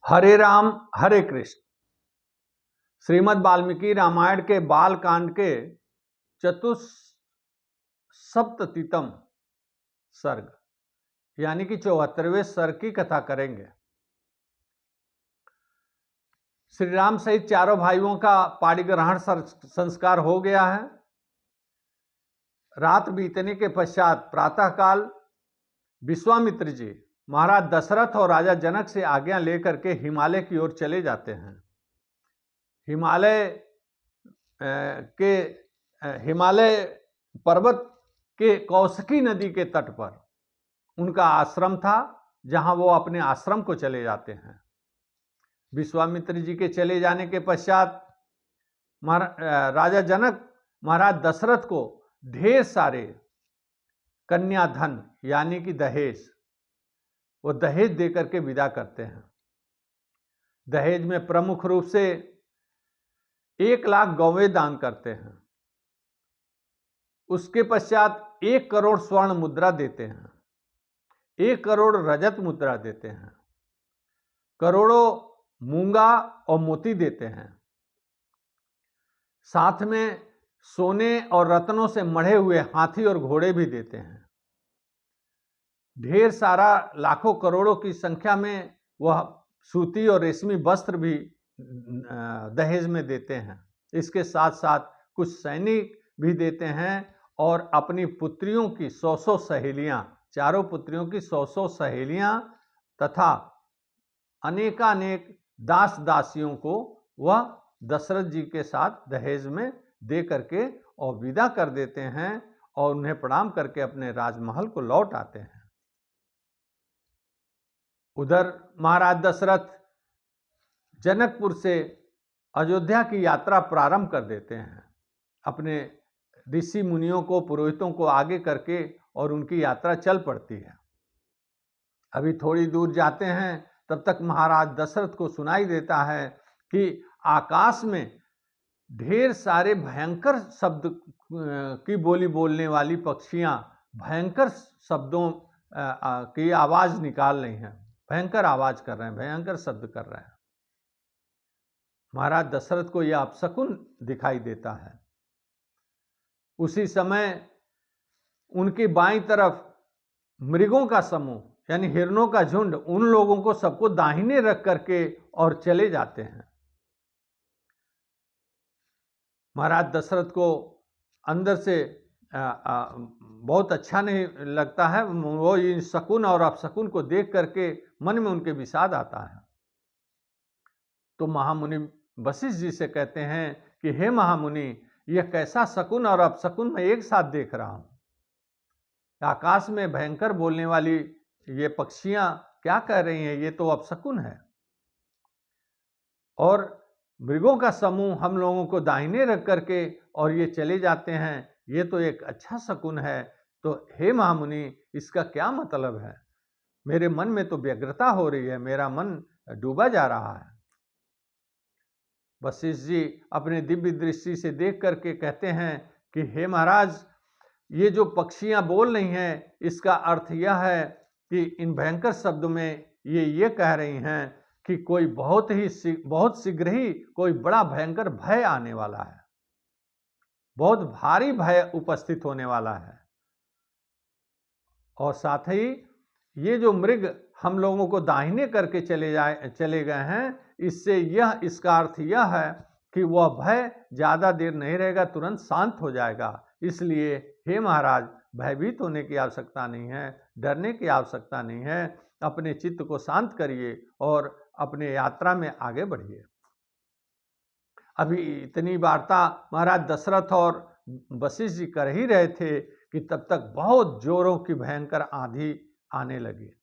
हरे राम हरे कृष्ण। श्रीमद् वाल्मीकि रामायण के बाल कांड के चतुस्सप्ततितम सर्ग यानी कि 74वें सर्ग की कथा करेंगे। श्री राम सहित चारों भाइयों का पाणिग्रहण संस्कार हो गया है। रात बीतने के पश्चात प्रातःकाल विश्वामित्र जी महाराज दशरथ और राजा जनक से आज्ञा लेकर के हिमालय की ओर चले जाते हैं। हिमालय पर्वत के कौशिकी नदी के तट पर उनका आश्रम था, जहां वो अपने आश्रम को चले जाते हैं। विश्वामित्र जी के चले जाने के पश्चात राजा जनक महाराज दशरथ को ढेर सारे कन्याधन यानी कि दहेज, वो दहेज देकर के विदा करते हैं। दहेज में प्रमुख रूप से 1 लाख गौवें दान करते हैं। उसके पश्चात 1 करोड़ स्वर्ण मुद्रा देते हैं, 1 करोड़ रजत मुद्रा देते हैं, करोड़ों मूंगा और मोती देते हैं। साथ में सोने और रत्नों से मढ़े हुए हाथी और घोड़े भी देते हैं। ढेर सारा लाखों करोड़ों की संख्या में वह सूती और रेशमी वस्त्र भी दहेज में देते हैं। इसके साथ साथ कुछ सैनिक भी देते हैं और अपनी पुत्रियों की 100 सहेलियां, चारों पुत्रियों की 100 सहेलियां तथा अनेकानेक दास दासियों को वह दशरथ जी के साथ दहेज में दे करके और विदा कर देते हैं और उन्हें प्रणाम करके अपने राजमहल को लौट आते हैं। उधर महाराज दशरथ जनकपुर से अयोध्या की यात्रा प्रारंभ कर देते हैं, अपने ऋषि मुनियों को, पुरोहितों को आगे करके, और उनकी यात्रा चल पड़ती है। अभी थोड़ी दूर जाते हैं तब तक महाराज दशरथ को सुनाई देता है कि आकाश में ढेर सारे भयंकर शब्द की बोली बोलने वाली पक्षियां भयंकर शब्दों की आवाज निकाल रही हैं, भयंकर आवाज कर रहे हैं, भयंकर शब्द कर रहे हैं। महाराज दशरथ को यह अपशकुन दिखाई देता है। उसी समय उनकी बाईं तरफ मृगों का समूह यानी हिरणों का झुंड उन लोगों को सबको दाहिने रख करके और चले जाते हैं। महाराज दशरथ को अंदर से बहुत अच्छा नहीं लगता है। वो इन शकुन और अपशकुन को देख करके मन में उनके विषाद आता है। तो महामुनि वशिष्ठ जी से कहते हैं कि हे महामुनि, यह कैसा शकुन और अपशकुन मैं एक साथ देख रहा हूं। आकाश में भयंकर बोलने वाली ये पक्षियां क्या कह रही हैं, ये तो अपशकुन है। और मृगों का समूह हम लोगों को दाहिने रख करके और ये चले जाते हैं, ये तो एक अच्छा शकुन है। तो हे महामुनि, इसका क्या मतलब है? मेरे मन में तो व्यग्रता हो रही है, मेरा मन डूबा जा रहा है। वशिष्ठ जी अपने दिव्य दृष्टि से देख करके कहते हैं कि हे महाराज, ये जो पक्षियां बोल रही हैं, इसका अर्थ यह है कि इन भयंकर शब्दों में ये कह रही हैं कि कोई बहुत शीघ्र ही कोई बड़ा भयंकर भय आने वाला है, बहुत भारी भय उपस्थित होने वाला है। और साथ ही ये जो मृग हम लोगों को दाहिने करके चले गए हैं, इसका अर्थ यह है कि वह भय ज्यादा देर नहीं रहेगा, तुरंत शांत हो जाएगा। इसलिए हे महाराज, भयभीत होने की आवश्यकता नहीं है, डरने की आवश्यकता नहीं है। अपने चित्त को शांत करिए और अपने यात्रा में आगे बढ़िए। अभी इतनी वार्ता महाराज दशरथ और वशिष्ठ जी कर ही रहे थे कि तब तक बहुत जोरों की भयंकर आंधी आने लगी।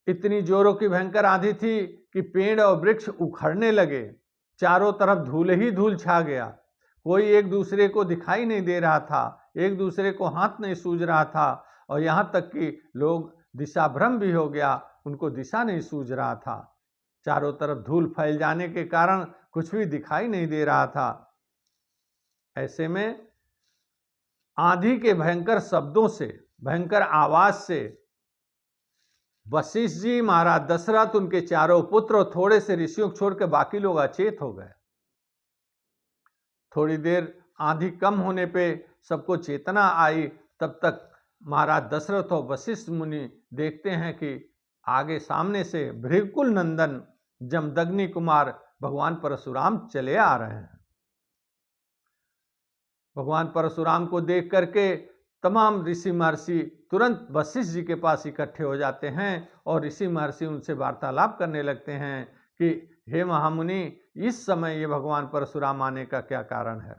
इतनी जोरों की भयंकर आंधी थी कि पेड़ और वृक्ष उखड़ने लगे, चारों तरफ धूल ही धूल छा गया। कोई एक दूसरे को दिखाई नहीं दे रहा था, एक दूसरे को हाथ नहीं सूझ रहा था, और यहाँ तक कि लोग दिशा भ्रम भी हो गया, उनको दिशा नहीं सूझ रहा था। चारों तरफ धूल फैल जाने के कारण कुछ भी दिखाई नहीं दे रहा था। ऐसे में आंधी के भयंकर शब्दों से, भयंकर आवाज से वशिष्ठ जी, महाराज दशरथ, उनके चारों पुत्र और थोड़े से ऋषियों को छोड़ के बाकी लोग अचेत हो गए। थोड़ी देर आंधी कम होने पे सबको चेतना आई। तब तक महाराज दशरथ और वशिष्ठ मुनि देखते हैं कि आगे सामने से भृगुकुल नंदन जमदग्नि कुमार भगवान परशुराम चले आ रहे हैं। भगवान परशुराम को देख करके तमाम ऋषि महर्षि तुरंत वशिष्ठ जी के पास इकट्ठे हो जाते हैं और ऋषि महर्षि उनसे वार्तालाप करने लगते हैं कि हे महामुनि, इस समय ये भगवान परशुराम आने का क्या कारण है?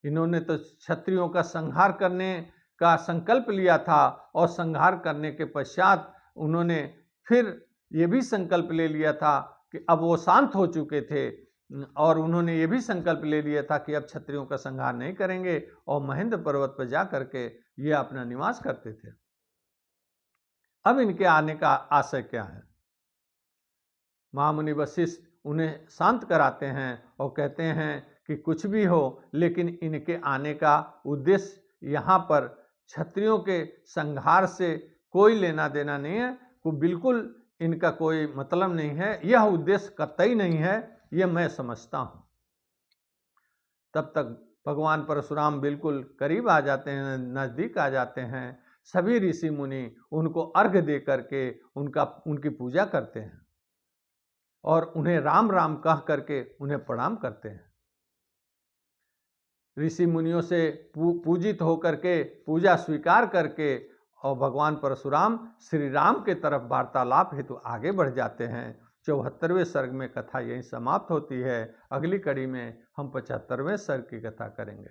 इन्होंने तो क्षत्रियों का संहार करने का संकल्प लिया था और संहार करने के पश्चात उन्होंने फिर ये भी संकल्प ले लिया था कि अब वो शांत हो चुके थे और उन्होंने ये भी संकल्प ले लिया था कि अब क्षत्रियों का संहार नहीं करेंगे और महेंद्र पर्वत पर जा करके ये अपना निवास करते थे। अब इनके आने का आशय क्या है? महामुनि वशिष्ठ उन्हें शांत कराते हैं और कहते हैं कि कुछ भी हो, लेकिन इनके आने का उद्देश्य यहाँ पर क्षत्रियों के संहार से कोई लेना देना नहीं है, को बिल्कुल इनका कोई मतलब नहीं है, यह उद्देश्य कतई नहीं है, यह मैं समझता हूँ। तब तक भगवान परशुराम बिल्कुल करीब आ जाते हैं, नज़दीक आ जाते हैं। सभी ऋषि मुनि उनको अर्घ्य दे करके उनकी पूजा करते हैं और उन्हें राम राम कह करके उन्हें प्रणाम करते हैं। ऋषि मुनियों से पूजित होकर के पूजा स्वीकार करके और भगवान परशुराम श्री राम के तरफ वार्तालाप हेतु आगे बढ़ जाते हैं। 74वें सर्ग में कथा यहीं समाप्त होती है। अगली कड़ी में हम 75वें सर्ग की कथा करेंगे।